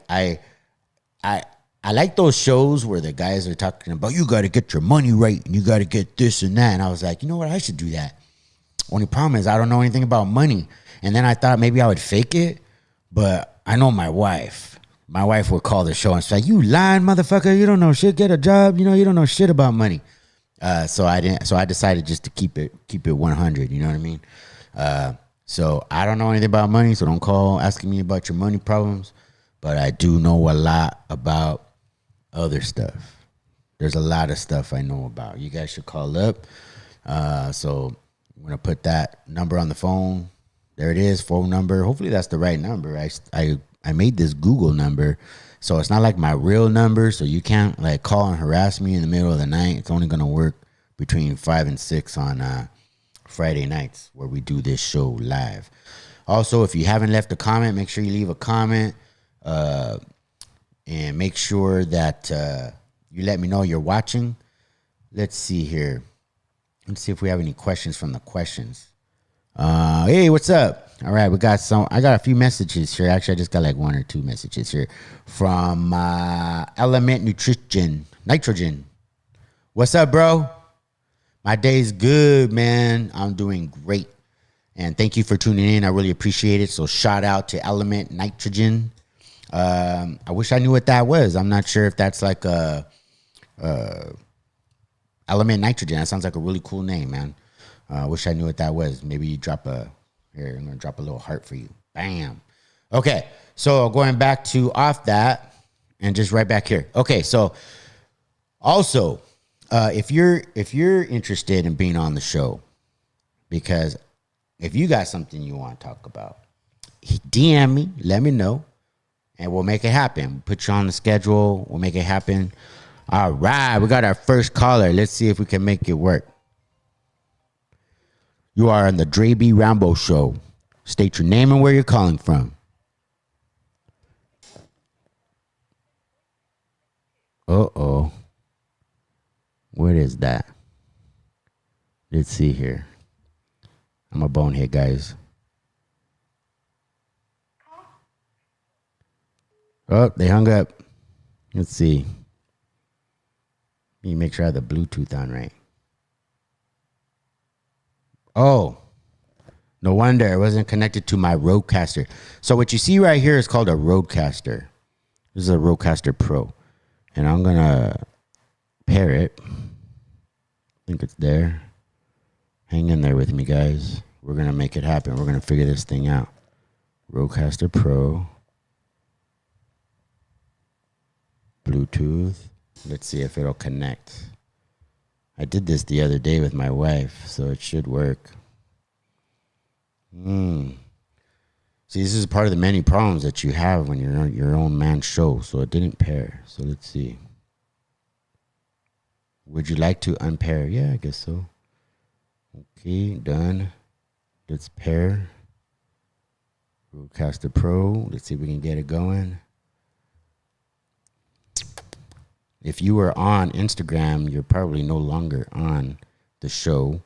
Speaker 1: I like those shows where the guys are talking about you got to get your money right and you got to get this and that. And I was like, you know what? I should do that. Only problem is I don't know anything about money. And then I thought maybe I would fake it, but I know my wife. My wife would call the show and say, "You lying motherfucker! You don't know shit. Get a job. You know you don't know shit about money." So I didn't. So I decided just to keep it 100. You know what I mean? So I don't know anything about money. So don't call asking me about your money problems. But I do know a lot about other stuff. There's a lot of stuff I know about. You guys should call up. So I'm gonna put that number on the phone. There it is, phone number. Hopefully that's the right number. I made this Google number, so it's not like my real number. So you can't like call and harass me in the middle of the night. It's only gonna work between 5 and 6 on Friday nights where we do this show live. Also, if you haven't left a comment, make sure you leave a comment. And make sure that you let me know you're watching. Let's see here. Let's see if we have any questions from the questions. Hey, what's up? All right, I got a few messages here. Actually, I just got like 1 or 2 messages here from Element Nitrogen. What's up, bro? My day's good, man. I'm doing great. And thank you for tuning in. I really appreciate it. So shout out to Element Nitrogen. I wish I knew what that was. I'm not sure if that's like a Element Nitrogen. That sounds like a really cool name, man. I wish I knew what that was. Maybe you here, I'm going to drop a little heart for you. Bam. Okay. So going back to off that and just right back here. Okay. So also, if you're interested in being on the show, because if you got something you want to talk about, DM me, let me know. And we'll make it happen. Put you on the schedule. We'll make it happen. All right. We got our first caller. Let's see if we can make it work. You are on the Dre B. Rambo Show. State your name and where you're calling from. Uh-oh. What is that? Let's see here. I'm a bonehead, guys. Oh, they hung up. Let's see. Let me make sure I have the Bluetooth on right. Oh, no wonder it wasn't connected to my Rodecaster. So what you see right here is called a Rodecaster. This is a Rodecaster Pro. And I'm going to pair it. I think it's there. Hang in there with me, guys. We're going to make it happen. We're going to figure this thing out. Rodecaster Pro. Bluetooth. Let's see if it'll connect. I did this the other day with my wife, so it should work. See, this is part of the many problems that you have when you're on your own man's show, so it didn't pair. So let's see. Would you like to unpair? Yeah, I guess so. Okay, done. Let's pair. Rodecaster Pro. Let's see if we can get it going. If you were on Instagram, you're probably no longer on the show.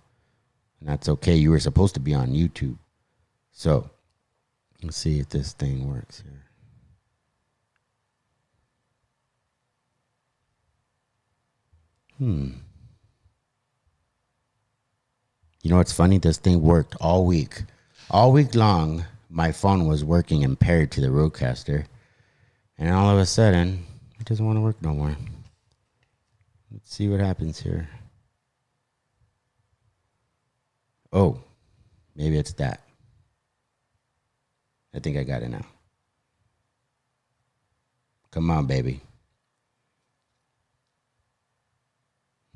Speaker 1: And that's okay. You were supposed to be on YouTube. So, let's see if this thing works here. You know what's funny? This thing worked all week. All week long, my phone was working and paired to the Rodecaster. And all of a sudden, it doesn't want to work no more. Let's see what happens here. Oh, maybe it's that. I think I got it now. Come on, baby.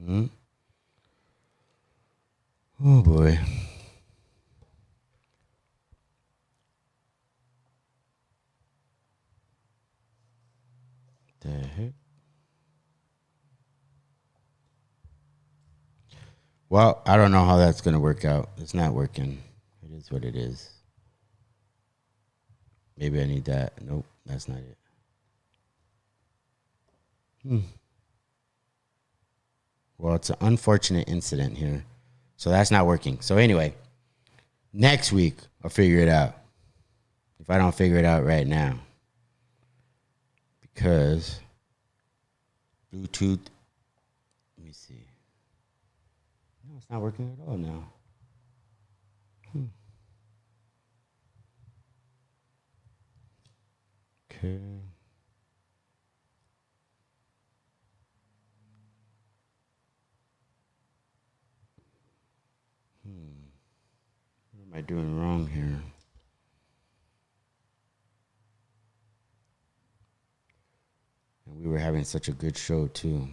Speaker 1: Oh, boy. The heck? Well, I don't know how that's going to work out. It's not working. It is what it is. Maybe I need that. Nope, that's not it. Well, it's an unfortunate incident here. So that's not working. So anyway, next week I'll figure it out. If I don't figure it out right now. Because Bluetooth, let me see. No, it's not working at all now. Okay. What am I doing wrong here? And we were having such a good show too.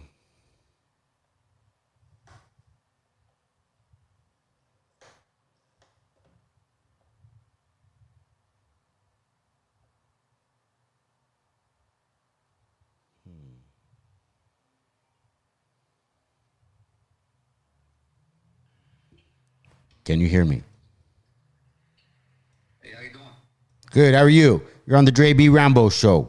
Speaker 1: Can you hear me?
Speaker 2: Hey, how you doing?
Speaker 1: Good. How are you? You're on the Dre B. Rambo show.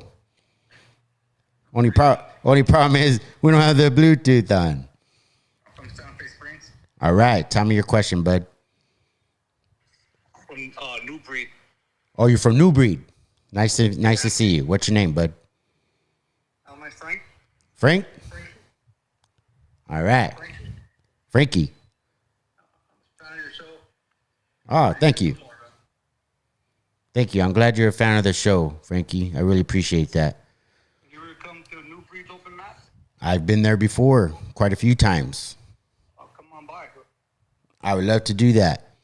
Speaker 1: Only problem is we don't have the Bluetooth on.
Speaker 2: I'm from Santa Fe Springs.
Speaker 1: All right. Tell me your question, bud.
Speaker 2: I'm from New Breed.
Speaker 1: Oh, you're from New Breed. Nice to see you. What's your name, bud?
Speaker 2: My Frank.
Speaker 1: Frank? All right. Frankie.
Speaker 2: Fan of your show.
Speaker 1: Oh, thank you. Thank you. I'm glad you're a fan of the show, Frankie. I really appreciate that.
Speaker 2: You ever come to New Breed open mat?
Speaker 1: I've been there before quite a few times.
Speaker 2: Oh, come on by.
Speaker 1: I would love to do that.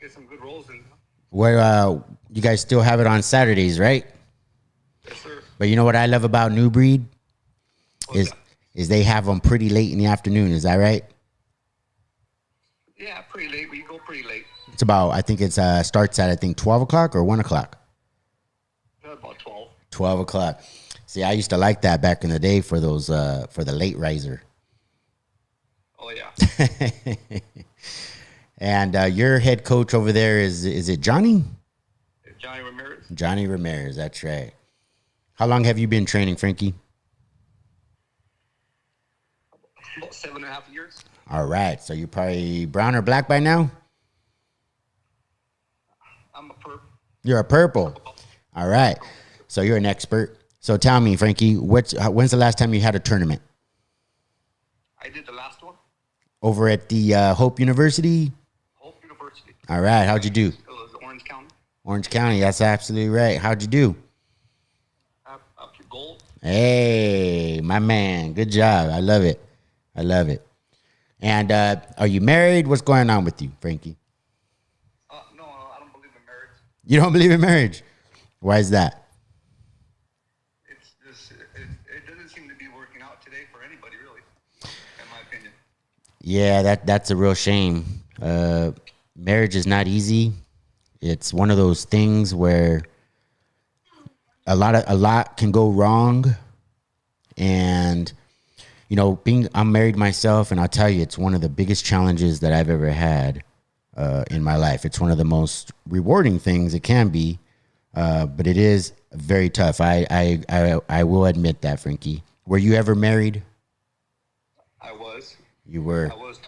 Speaker 2: Get some good rolls in.
Speaker 1: Where you guys still have it on Saturdays, right?
Speaker 2: Yes, sir.
Speaker 1: But you know what I love about New Breed
Speaker 2: What's that?
Speaker 1: is they have them pretty late in the afternoon. Is that right?
Speaker 2: Yeah, pretty late. We go pretty late.
Speaker 1: It's about, I think it's starts at 12 o'clock or 1 o'clock.
Speaker 2: About 12.
Speaker 1: 12 o'clock. See, I used to like that back in the day for those for the late riser.
Speaker 2: Oh yeah.
Speaker 1: And your head coach over there is it Johnny?
Speaker 2: Johnny Ramirez.
Speaker 1: Johnny Ramirez, that's right. How long have you been training, Frankie?
Speaker 2: About 7.5 years.
Speaker 1: All right, so you're probably brown or black by now?
Speaker 2: I'm a perp.
Speaker 1: You're a purple. All right, so you're an expert. So tell me, Frankie, when's the last time you had a tournament?
Speaker 2: I did the last one.
Speaker 1: Over at the Hope University?
Speaker 2: Hope University.
Speaker 1: All right, how'd you do?
Speaker 2: It was Orange County.
Speaker 1: Orange County, that's absolutely right. How'd you do?
Speaker 2: Up to gold.
Speaker 1: Hey, my man, good job. I love it. I love it. And are you married? What's going on with you, Frankie?
Speaker 2: No, I don't believe in marriage.
Speaker 1: You don't believe in marriage? Why is that?
Speaker 2: It's just it doesn't seem to be working out today for anybody, really, in my opinion.
Speaker 1: Yeah, that's a real shame. Marriage is not easy. It's one of those things where a lot can go wrong. And you know, I'm married myself, and I'll tell you, it's one of the biggest challenges that I've ever had in my life. It's one of the most rewarding things it can be, but it is very tough. I will admit that, Frankie. Were you ever married?
Speaker 2: I was.
Speaker 1: You were.
Speaker 2: I was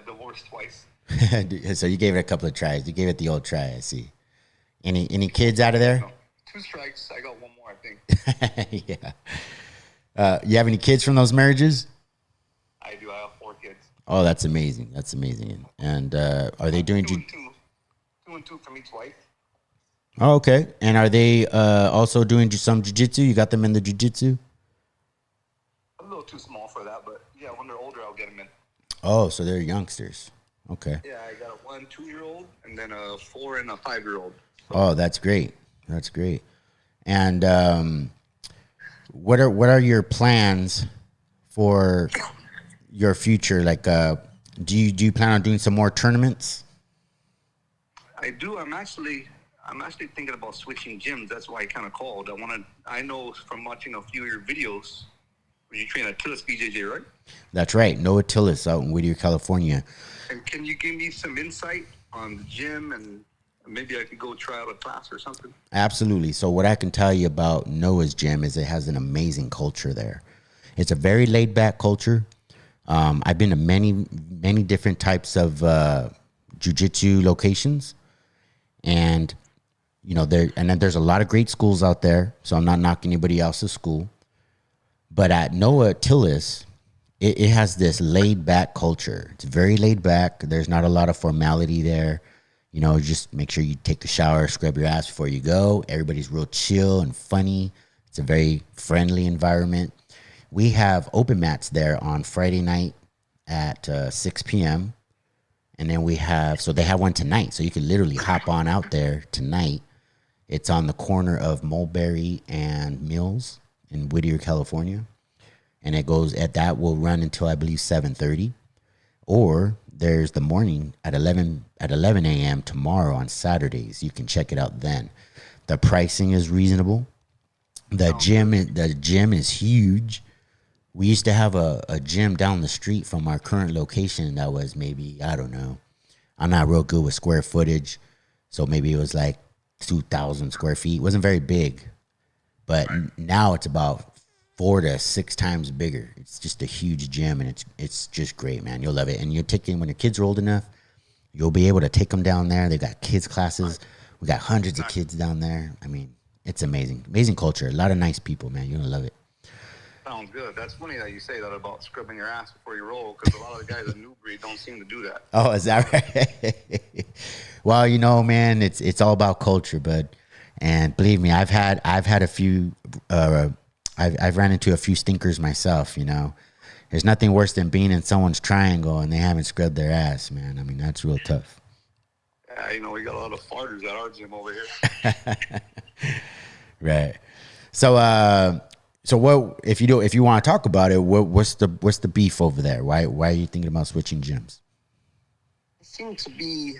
Speaker 2: divorced twice.
Speaker 1: So you gave it a couple of tries. You gave it the old try, I see. Any kids out of there?
Speaker 2: No, 2 strikes. I got 1 more, I think.
Speaker 1: Yeah. You have any kids from those marriages?
Speaker 2: I do. I have 4 kids.
Speaker 1: Oh, that's amazing. That's amazing. And are they doing?
Speaker 2: 2 and 2 from each wife.
Speaker 1: Oh, okay. And are they also doing some jiu-jitsu? You got them in the jiu-jitsu?
Speaker 2: I'm a little too small for that, but yeah, when they're older, I'll get them in.
Speaker 1: Oh, so they're youngsters. Okay.
Speaker 2: Yeah, I got a 1 2-year-old and then a 4 and a 5-year-old.
Speaker 1: Oh, that's great. That's great. And what are your plans for your future? Like, do you plan on doing some more tournaments?
Speaker 2: I do. I'm actually thinking about switching gyms. That's why I kind of called. I know from watching a few of your videos when you train at Tillis BJJ, right?
Speaker 1: That's right. Noah Tillis out in Whittier, California.
Speaker 2: And can you give me some insight on the gym and Maybe I could go try out a class or something.
Speaker 1: Absolutely. So what I can tell you about Noah's gym is it has an amazing culture there. It's a very laid back culture. I've been to many different types of jiu-jitsu locations, and then there's a lot of great schools out there. So I'm not knocking anybody else's school, but at Noah Tillis, it has this laid back culture. It's very laid back. There's not a lot of formality there. Just make sure you take a shower, scrub your ass before you go. Everybody's real chill and funny. It's a very friendly environment. We have open mats there on Friday night at 6 p.m. And then they have one tonight. So you can literally hop on out there tonight. It's on the corner of Mulberry and Mills in Whittier, California. And that will run until I believe 7:30. Or there's the morning at 11 a.m. tomorrow on Saturdays. You can check it out then. The pricing is reasonable. The gym is huge. We used to have a gym down the street from our current location that was maybe, I don't know. I'm not real good with square footage. So maybe it was like 2,000 square feet. It wasn't very big. But now it's about 4 to 6 times bigger. It's just a huge gym, and it's just great, man. You'll love it. And when your kids are old enough, you'll be able to take them down there. They got kids classes. We got hundreds of kids down there. I mean, it's amazing. Amazing culture. A lot of nice people, man. You're going to love it.
Speaker 2: Sounds good. That's funny that you say that about scrubbing your ass before you roll, because a lot of the guys at New Breed don't seem to do that.
Speaker 1: Oh, is that right? Well, man, it's all about culture, bud. And believe me, I've had a few I've ran into a few stinkers myself, There's nothing worse than being in someone's triangle and they haven't scrubbed their ass, man. I mean, that's real tough.
Speaker 2: Yeah, we got a lot of farters at our gym over here.
Speaker 1: Right. So what if you want to talk about it, what's the beef over there? Why are you thinking about switching gyms?
Speaker 2: It seems to be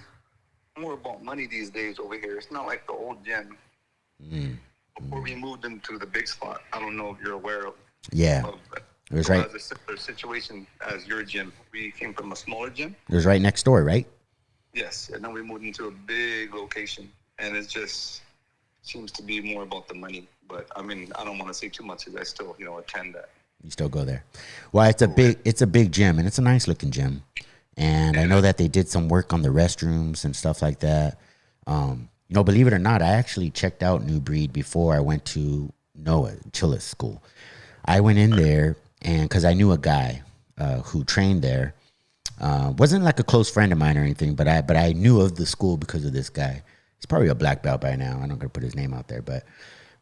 Speaker 2: more about money these days over here. It's not like the old gym. Before we moved into the big spot, I don't know if you're aware of.
Speaker 1: Yeah, it was right.
Speaker 2: It was a similar situation as your gym. We came from a smaller gym.
Speaker 1: It was right next door, right?
Speaker 2: Yes, and then we moved into a big location, and it just seems to be more about the money. But I mean, I don't want to say too much because I still, attend that. You
Speaker 1: still go there? Well, it's a big gym, and it's a nice looking gym. And I know that they did some work on the restrooms and stuff like that. Believe it or not, I actually checked out New Breed before I went to Noah Tillis School. I went in there, and because I knew a guy who trained there. Wasn't like a close friend of mine or anything, but I knew of the school because of this guy. He's probably a black belt by now. I'm not gonna put his name out there, but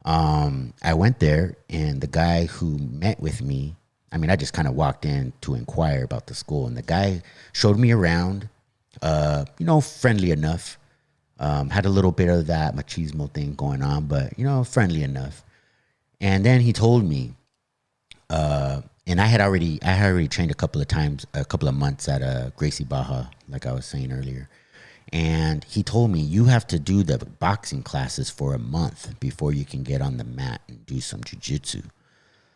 Speaker 1: I went there, and the guy who met with me, I just kind of walked in to inquire about the school, and the guy showed me around, friendly enough. Had a little bit of that machismo thing going on, but, friendly enough. And then he told me, and I had already trained a couple of months at Gracie Baja, like I was saying earlier. And he told me, you have to do the boxing classes for a month before you can get on the mat and do some jiu-jitsu.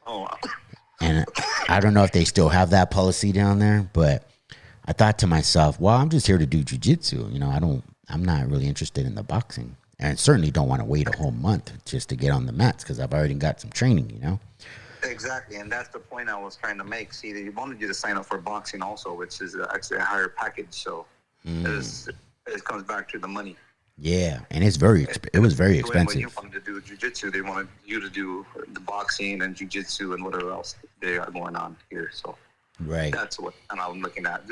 Speaker 2: Oh, wow.
Speaker 1: And I don't know if they still have that policy down there, but I thought to myself, well, I'm just here to do jiu-jitsu. I'm not really interested in the boxing. And I certainly don't want to wait a whole month just to get on the mats because I've already got some training,
Speaker 2: Exactly, and that's the point I was trying to make. See, they wanted you to sign up for boxing also, which is actually a higher package, so it comes back to the money.
Speaker 1: Yeah, and it was very expensive.
Speaker 2: When you wanted to do jiu-jitsu, they wanted you to do the boxing and jiu-jitsu and whatever else they are going on here, so
Speaker 1: right.
Speaker 2: That's what I'm looking at.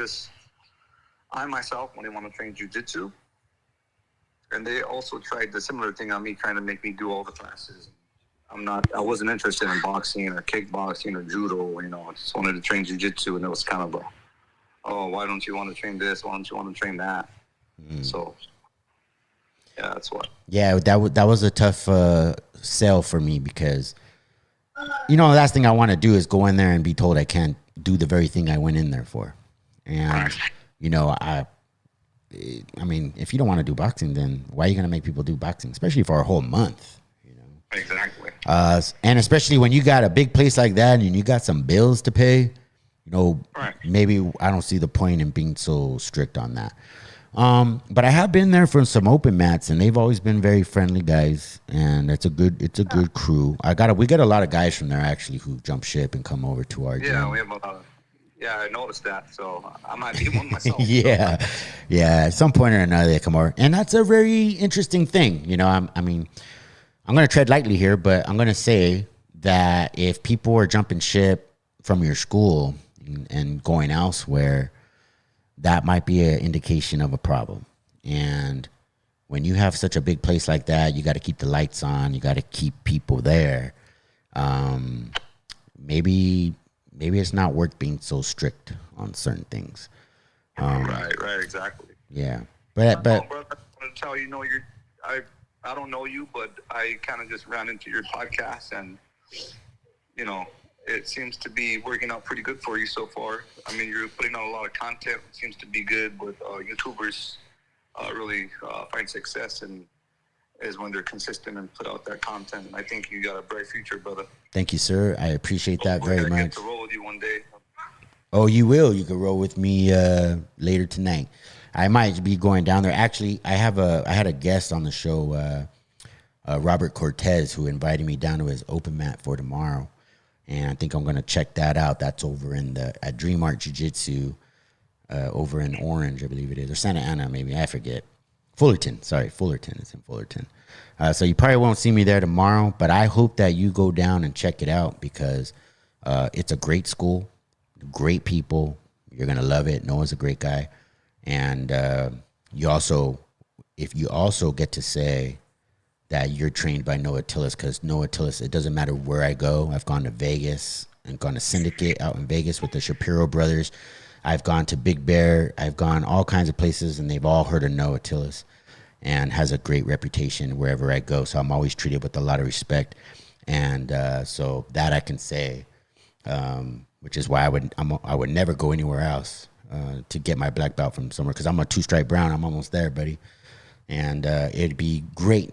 Speaker 2: I myself, when I want to train jiu-jitsu, and they also tried the similar thing on me, trying to make me do all the classes. I wasn't interested in boxing or kickboxing or judo, I just wanted to train jiu-jitsu, and it was kind of why don't you want to train this? Why don't you want to train that? So, yeah, that's what.
Speaker 1: Yeah, that was a tough sell for me because, the last thing I want to do is go in there and be told I can't do the very thing I went in there for. And, if you don't want to do boxing, then why are you going to make people do boxing, especially for a whole month?
Speaker 2: Exactly.
Speaker 1: And especially when you got a big place like that and you got some bills to pay,
Speaker 2: right.
Speaker 1: Maybe I don't see the point in being so strict on that. But I have been there for some open mats, and they've always been very friendly guys, and it's a good crew. We get a lot of guys from there actually who jump ship and come over to our
Speaker 2: Yeah,
Speaker 1: gym.
Speaker 2: we have a lot of. Yeah, I noticed that. So I might be one myself.
Speaker 1: Yeah, yeah. At some point or another, they come over, and that's a very interesting thing. You know, I'm going to tread lightly here, but I'm going to say that if people are jumping ship from your school and going elsewhere, that might be an indication of a problem. And when you have such a big place like that, you got to keep the lights on. You got to keep people there. Maybe it's not worth being so strict on certain things.
Speaker 2: Right, exactly.
Speaker 1: Yeah,
Speaker 2: but I want to tell you, I don't know you, but I kind of just ran into your podcast, and it seems to be working out pretty good for you so far. I mean, you're putting out a lot of content. It seems to be good with YouTubers. Really find success and is when they're consistent and put out that content. And I think you got a bright future, brother.
Speaker 1: Thank you, sir. I appreciate that very much.
Speaker 2: Get to roll with you one day.
Speaker 1: Oh, you will. You can roll with me later tonight. I might be going down there. Actually, I had a guest on the show, Robert Cortez, who invited me down to his open mat for tomorrow, and I think I'm going to check that out. That's over at Dream Art Jiu-Jitsu, over in Orange, I believe it is, or Santa Ana, maybe, I forget. Fullerton. It's in Fullerton. So you probably won't see me there tomorrow, but I hope that you go down and check it out because it's a great school, great people. You're going to love it. Noah's a great guy. And if you also get to say that you're trained by Noah Tillis, because Noah Tillis, it doesn't matter where I go. I've gone to Vegas and gone to Syndicate out in Vegas with the Shapiro brothers. I've gone to Big Bear. I've gone all kinds of places, and they've all heard of Noah Tillis and has a great reputation wherever I go. So I'm always treated with a lot of respect. And so that I can say, which is why I would never go anywhere else to get my black belt from somewhere, because I'm a 2-stripe brown. I'm almost there, buddy. And it'd be great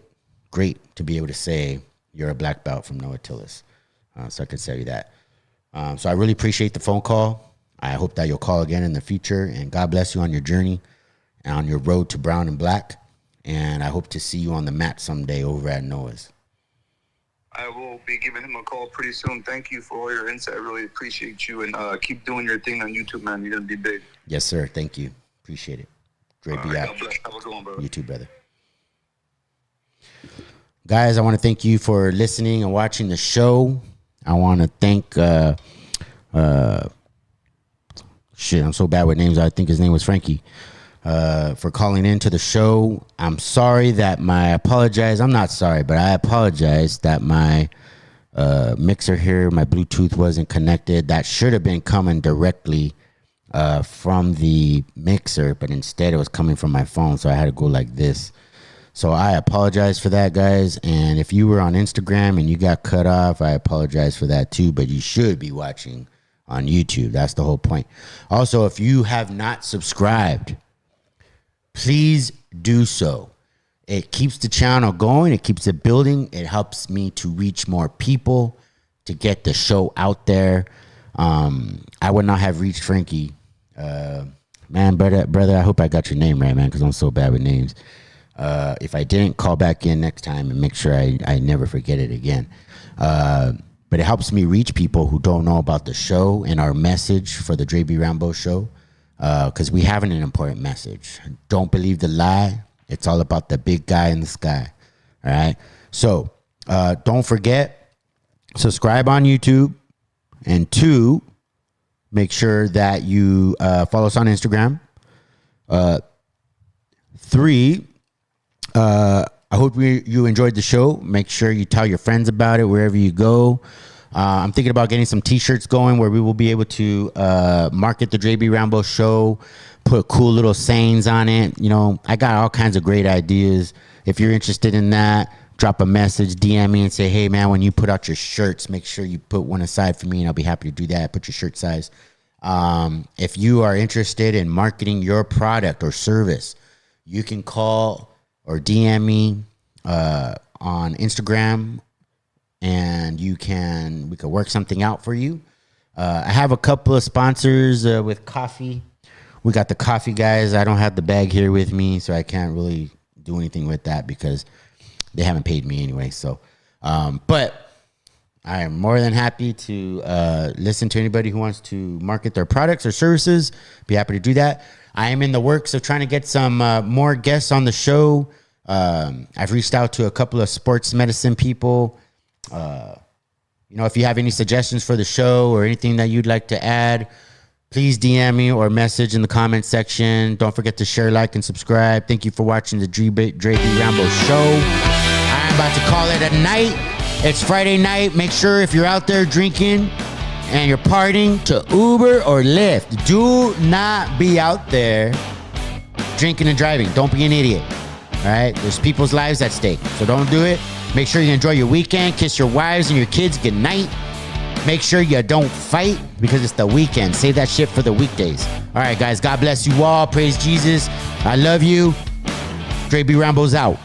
Speaker 1: to be able to say you're a black belt from Noah Tillis. So I could tell you that. So I really appreciate the phone call. I hope that you'll call again in the future, and God bless you on your journey and on your road to brown and black. And I hope to see you on the mat someday over at Noah's.
Speaker 2: I will be giving him a call pretty soon. Thank you for all your insight. I really appreciate you, and keep doing your thing on YouTube, man. You're going to be big.
Speaker 1: Yes, sir. Thank you. Appreciate it. Great to be out.
Speaker 2: God bless. Have a good one, brother.
Speaker 1: You too, brother. Guys, I want to thank you for listening and watching the show. I want to thank I'm so bad with names. I think his name was Frankie, for calling into the show. I'm sorry that I apologize that my mixer here, my Bluetooth wasn't connected. That should have been coming directly from the mixer, but instead it was coming from my phone, so I had to go like this. So I apologize for that, guys. And if you were on Instagram and you got cut off, I apologize for that too, but you should be watching on YouTube. That's the whole point. Also, if you have not subscribed, please do so. It keeps the channel going. It keeps it building. It helps me to reach more people, to get the show out there. I would not have reached Frankie. Man, brother, I hope I got your name right, man, because I'm so bad with names. If I didn't, call back in next time and make sure I never forget it again. But it helps me reach people who don't know about the show and our message for the Dre B. Rambo show, because we have an important message. Don't believe the lie. It's all about the big guy in the sky. All right? So don't forget, subscribe on YouTube. And 2, make sure that you follow us on Instagram. 3, I hope you enjoyed the show. Make sure you tell your friends about it wherever you go. I'm thinking about getting some T-shirts going where we will be able to market the Dre B. Rambo show, put cool little sayings on it. You know, I got all kinds of great ideas. If you're interested in that, drop a message, DM me and say, hey, man, when you put out your shirts, make sure you put one aside for me, and I'll be happy to do that. Put your shirt size. If you are interested in marketing your product or service, you can call or DM me on Instagram, and we can work something out for you. I have a couple of sponsors with coffee We got the coffee, guys. I don't have the bag here with me, so I can't really do anything with that because they haven't paid me anyway. So, but I am more than happy to listen to anybody who wants to market their products or services. Be happy to do that. I am in the works of trying to get some more guests on the show. I've reached out to a couple of sports medicine people. If you have any suggestions for the show or anything that you'd like to add, please DM me or message in the comment section. Don't forget to share, like, and subscribe. Thank you for watching the Dre B. Rambo show. I'm about to call it a night. It's Friday night. Make sure if you're out there drinking and you're partying, to Uber or Lyft. Do not be out there drinking and driving. Don't be an idiot. All right? There's people's lives at stake. So don't do it. Make sure you enjoy your weekend. Kiss your wives and your kids good night. Make sure you don't fight because it's the weekend. Save that shit for the weekdays. All right, guys. God bless you all. Praise Jesus. I love you. Dre B. Rambo's out.